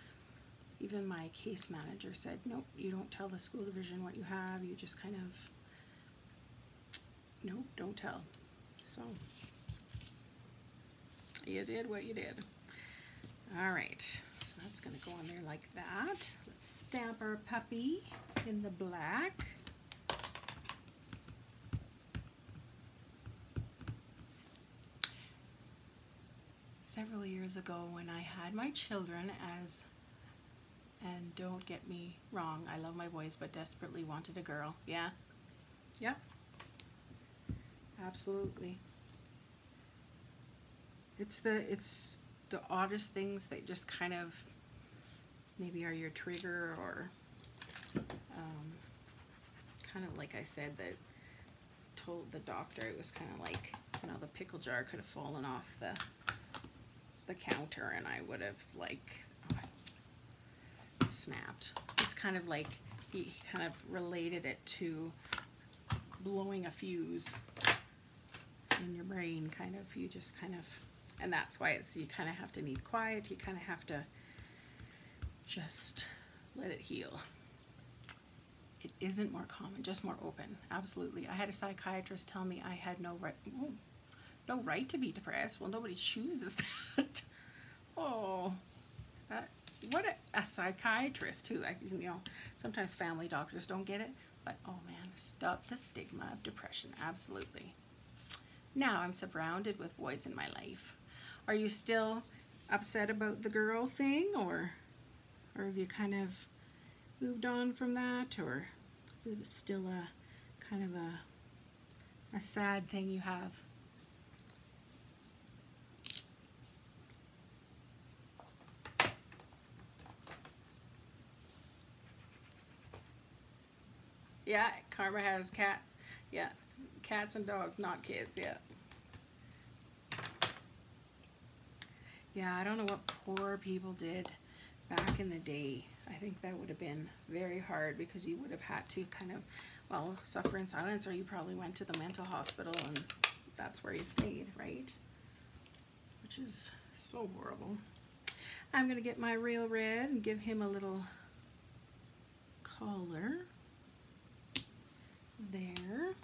Even my case manager said, nope, you don't tell the school division what you have, you just kind of, nope, don't tell. So, you did what you did. Alright, so that's going to go on there like that. Let's stamp our puppy in the black. Several years ago when I had my children and don't get me wrong, I love my boys, but desperately wanted a girl. Yeah? Yep. Absolutely. It's the oddest things that just kind of maybe are your trigger, or kind of like I said, that told the doctor it was kind of like, you know, the pickle jar could have fallen off the counter and I would have like snapped. It's kind of like he kind of related it to blowing a fuse in your brain, kind of. You just kind of, and that's why it's, you kind of have to need quiet. You kind of have to just let it heal. It isn't more common, just more open. Absolutely. I had a psychiatrist tell me I had no right to be depressed. Well, nobody chooses that. Oh, what a psychiatrist too. You know, sometimes family doctors don't get it, but oh man, stop the stigma of depression. Absolutely. Now I'm surrounded with boys in my life. Are you still upset about the girl thing, or have you kind of moved on from that, or is it still a kind of a sad thing you have? Yeah, Karma has cats. Yeah, cats and dogs, not kids. Yeah. Yeah, I don't know what poor people did back in the day. I think that would have been very hard, because you would have had to kind of, well, suffer in silence, or you probably went to the mental hospital and that's where you stayed, right? Which is so horrible. I'm going to get my real red and give him a little collar. There.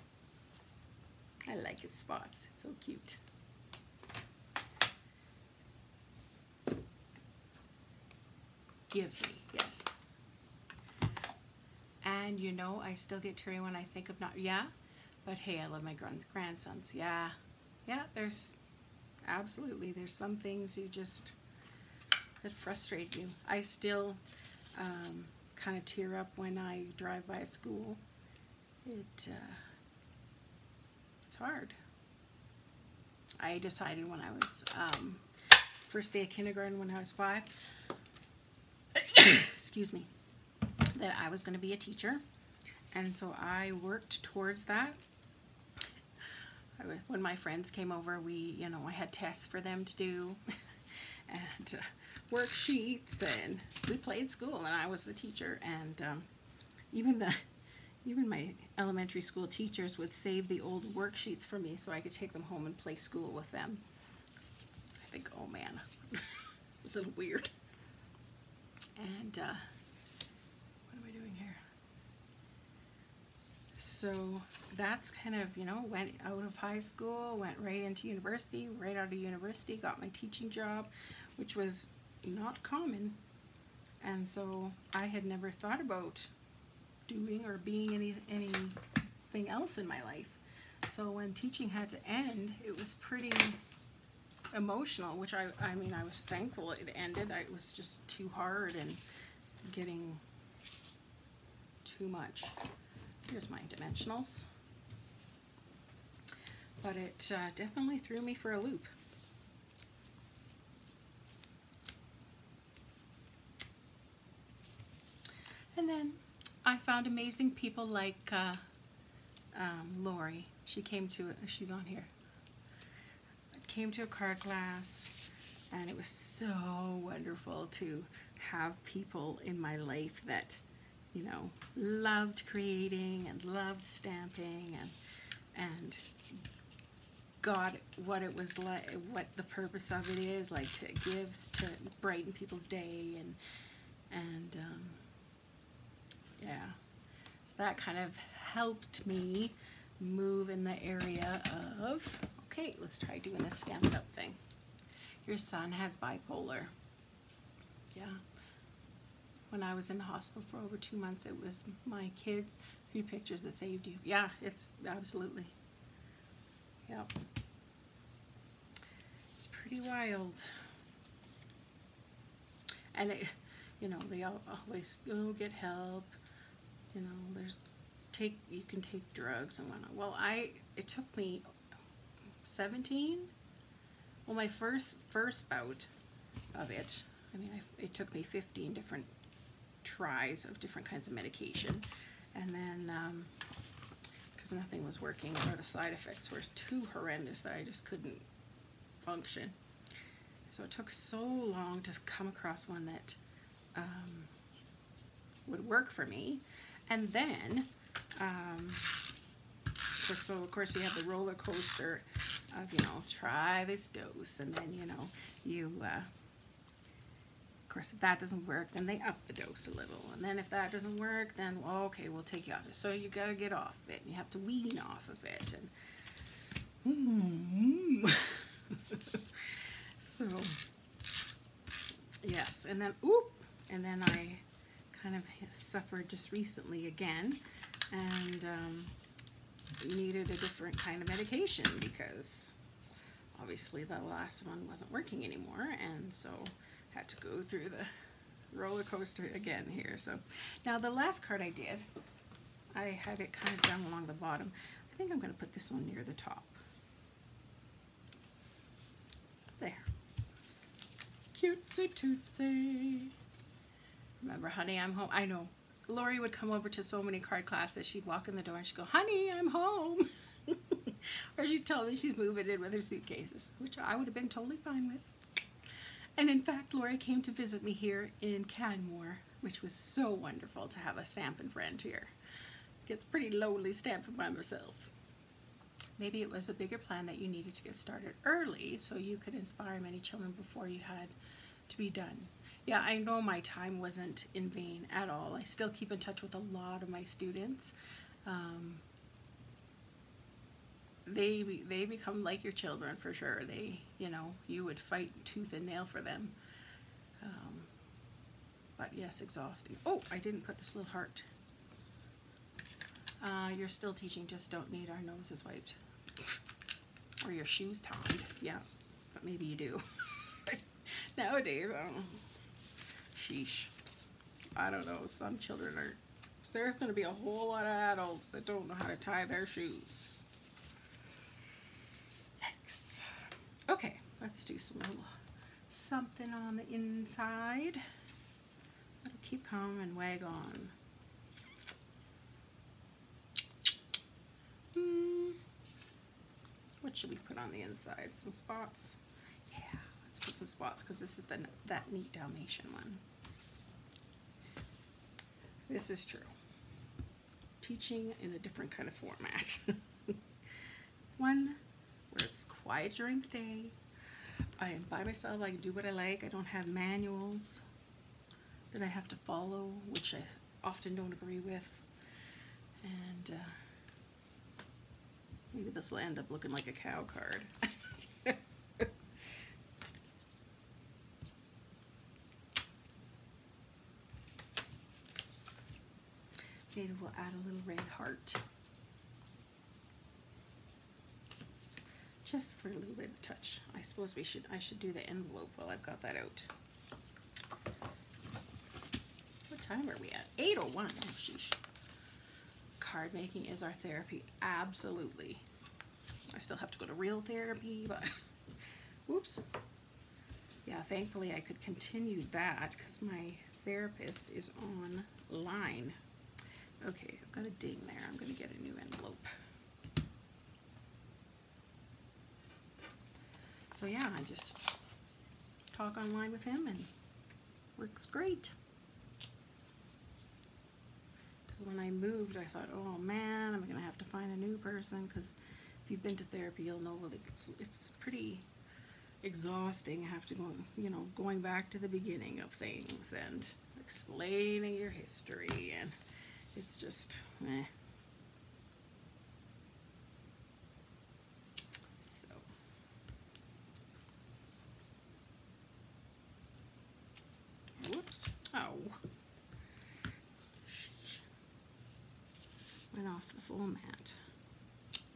I like his spots. It's so cute. Give me, yes. And you know, I still get teary when I think of not, yeah, But hey, I love my grandsons. Yeah, there's some things that frustrate you. I still kind of tear up when I drive by a school. It's hard. I decided when I was first day of kindergarten when I was 5, excuse me, that I was going to be a teacher, and so I worked towards that. When my friends came over, I had tests for them to do, and worksheets, and we played school, and I was the teacher, and even my elementary school teachers would save the old worksheets for me so I could take them home and play school with them. I think, oh man, a little weird. And what am I doing here? So that's kind of, went out of high school, went right into university, right out of university, got my teaching job, which was not common. And so I had never thought about doing or being anything else in my life. So when teaching had to end, it was pretty emotional, which I was thankful it ended. It was just too hard and getting too much. Here's my dimensionals. But it definitely threw me for a loop. And then I found amazing people like Lori. She's on here. Came to a card class, and it was so wonderful to have people in my life that, loved creating and loved stamping and got what it was like, what the purpose of it is, like to brighten people's day and yeah. So that kind of helped me move in the area of, okay, let's try doing this Stampin' Up thing. Your son has bipolar. Yeah. When I was in the hospital for over 2 months, it was my kids' 3 pictures that saved you. Yeah, it's absolutely. Yep. It's pretty wild. And it, they always go get help. You can take drugs and whatnot. Well, it took me 17. Well, my first bout of it, it took me 15 different tries of different kinds of medication, and then because nothing was working or the side effects were too horrendous that I just couldn't function. So it took so long to come across one that would work for me. And then, so of course you have the roller coaster of, try this dose, and then, of course if that doesn't work, then they up the dose a little, and then if that doesn't work, then, well, okay, we'll take you off it. So you gotta get off it, and you have to wean off of it, and so, yes, and then, I kind of suffered just recently again, and needed a different kind of medication because obviously the last one wasn't working anymore, and so had to go through the roller coaster again here. So now the last card I did, I had it kind of down along the bottom. I think I'm going to put this one near the top. There. Cutesy tootsy. Remember, honey, I'm home. I know. Lori would come over to so many card classes. She'd walk in the door and she'd go, honey, I'm home. Or she'd tell me she's moving in with her suitcases, which I would have been totally fine with. And in fact, Lori came to visit me here in Canmore, which was so wonderful to have a stampin' friend here. It gets pretty lonely stamping by myself. Maybe it was a bigger plan that you needed to get started early so you could inspire many children before you had to be done. Yeah, I know my time wasn't in vain at all. I still keep in touch with a lot of my students. They become like your children for sure. You would fight tooth and nail for them. But yes, exhausting. Oh, I didn't put this little heart. You're still teaching, just don't need our noses wiped. Or your shoes tied. Yeah, but maybe you do. Nowadays, I don't know. Sheesh. I don't know, some children are, there's going to be a whole lot of adults that don't know how to tie their shoes. Yikes. Okay, let's do some little something on the inside. It'll keep calm and wag on. What should we put on the inside? Some spots? Yeah, let's put some spots because this is that neat Dalmatian one. This is true. Teaching in a different kind of format. One where it's quiet during the day. I am by myself. I can do what I like. I don't have manuals that I have to follow, which I often don't agree with. And maybe this will end up looking like a cow card. Maybe we'll add a little red heart. Just for a little bit of touch. I suppose I should do the envelope while I've got that out. What time are we at? 8:01. Oh, sheesh. Card making is our therapy. Absolutely. I still have to go to real therapy, but whoops. Yeah, thankfully I could continue that because my therapist is online. Okay, I've got a ding there. I'm going to get a new envelope. So yeah, I just talk online with him and works great. When I moved, I thought, oh man, I'm going to have to find a new person, because if you've been to therapy, you'll know that it's pretty exhausting. Have to go, going back to the beginning of things and explaining your history, and it's just, eh. So, whoops. Oh. Went off the full mat.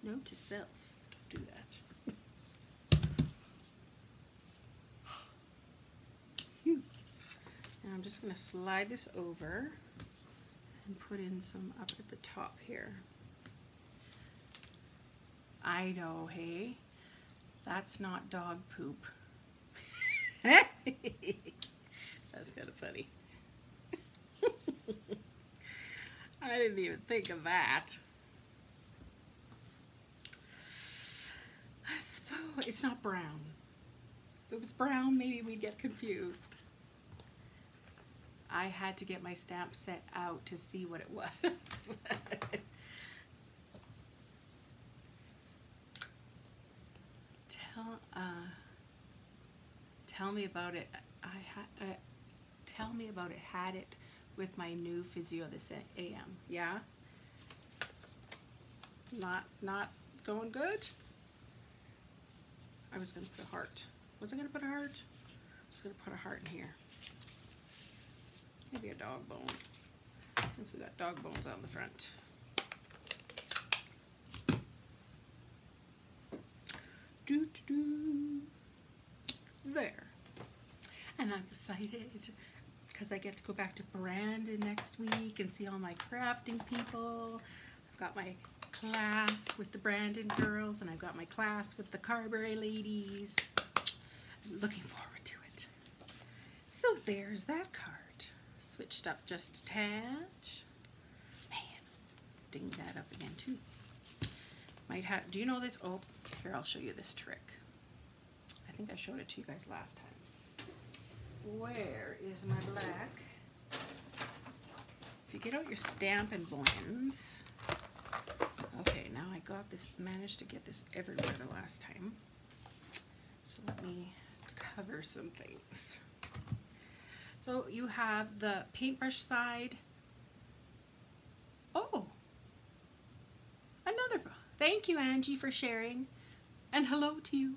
Note to self, don't do that. Phew. And I'm just going to slide this over and put in some up at the top here. I know, hey? That's not dog poop. That's kind of funny. I didn't even think of that. I suppose it's not brown. If it was brown, maybe we'd get confused. I had to get my stamp set out to see what it was. Tell me about it. Tell me about it. Had it with my new physio this AM. Yeah? Not going good? I was going to put a heart. Was I going to put a heart? I was going to put a heart in here. Maybe a dog bone, since we got dog bones on the front. There. And I'm excited because I get to go back to Brandon next week and see all my crafting people. I've got my class with the Brandon girls, and I've got my class with the Carberry ladies. I'm looking forward to it. So there's that card. Switched up just a tad. Man, ding that up again too. Might have, do you know this? Oh, here, I'll show you this trick. I think I showed it to you guys last time. Where is my black? If you get out your Stampin' Blends. Okay, now I got this, managed to get this everywhere the last time. So let me cover some things. So you have the paintbrush side. Oh, another. Thank you, Angie, for sharing. And hello to you.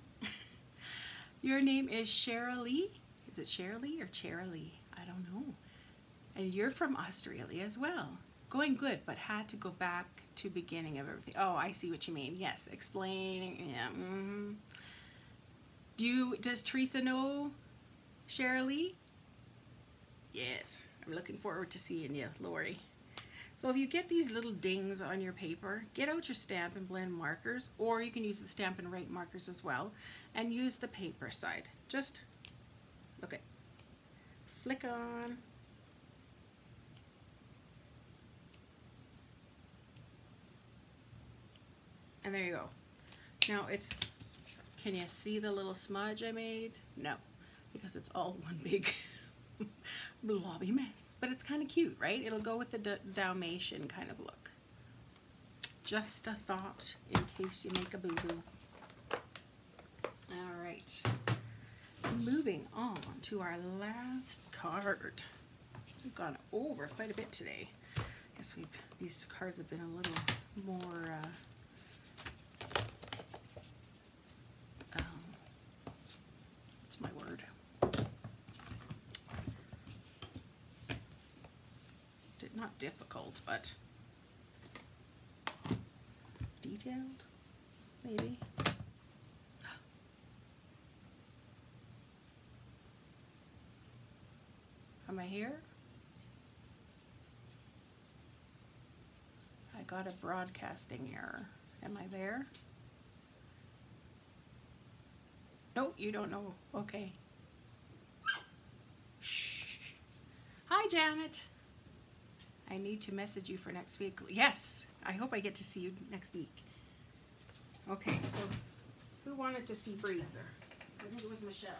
Your name is Cheryl-Lee. Is it Cheryl-Lee or Cheryl-Lee? I don't know. And you're from Australia as well. going good, but had to go back to beginning of everything. Oh, I see what you mean. Yes, explaining. Yeah. Does Teresa know Shirley? Yes, I'm looking forward to seeing you, Lori. So if you get these little dings on your paper, get out your Stampin' Blend markers, or you can use the Stampin' Write markers as well, and use the paper side. Just, okay, flick on. And there you go. Now it's, can you see the little smudge I made? No, because it's all one big blobby mess. But it's kind of cute, right? It'll go with the Dalmatian kind of look. Just a thought in case you make a boo-boo. All right. Moving on to our last card. We've gone over quite a bit today. I guess these cards have been a little more what's my word? Not difficult, but detailed, maybe. Am I here? I got a broadcasting error. Am I there? No, you don't know. Okay. Shh. Hi, Janet. I need to message you for next week. Yes, I hope I get to see you next week. Okay, so who wanted to see Breezer? I think it was Michelle.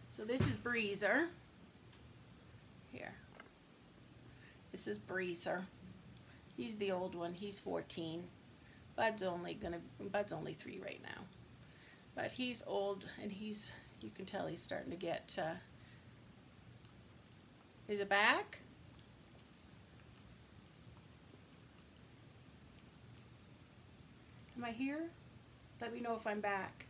So this is Breezer. Here. This is Breezer. He's the old one. He's 14. Bud's only 3 right now. But he's old, and you can tell he's starting to get, is it back? Am I here? Let me know if I'm back.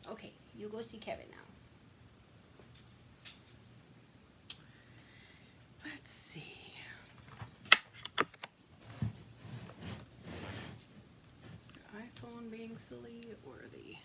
Okay, you go see Kevin now. Let's see. Is the iPhone being silly or the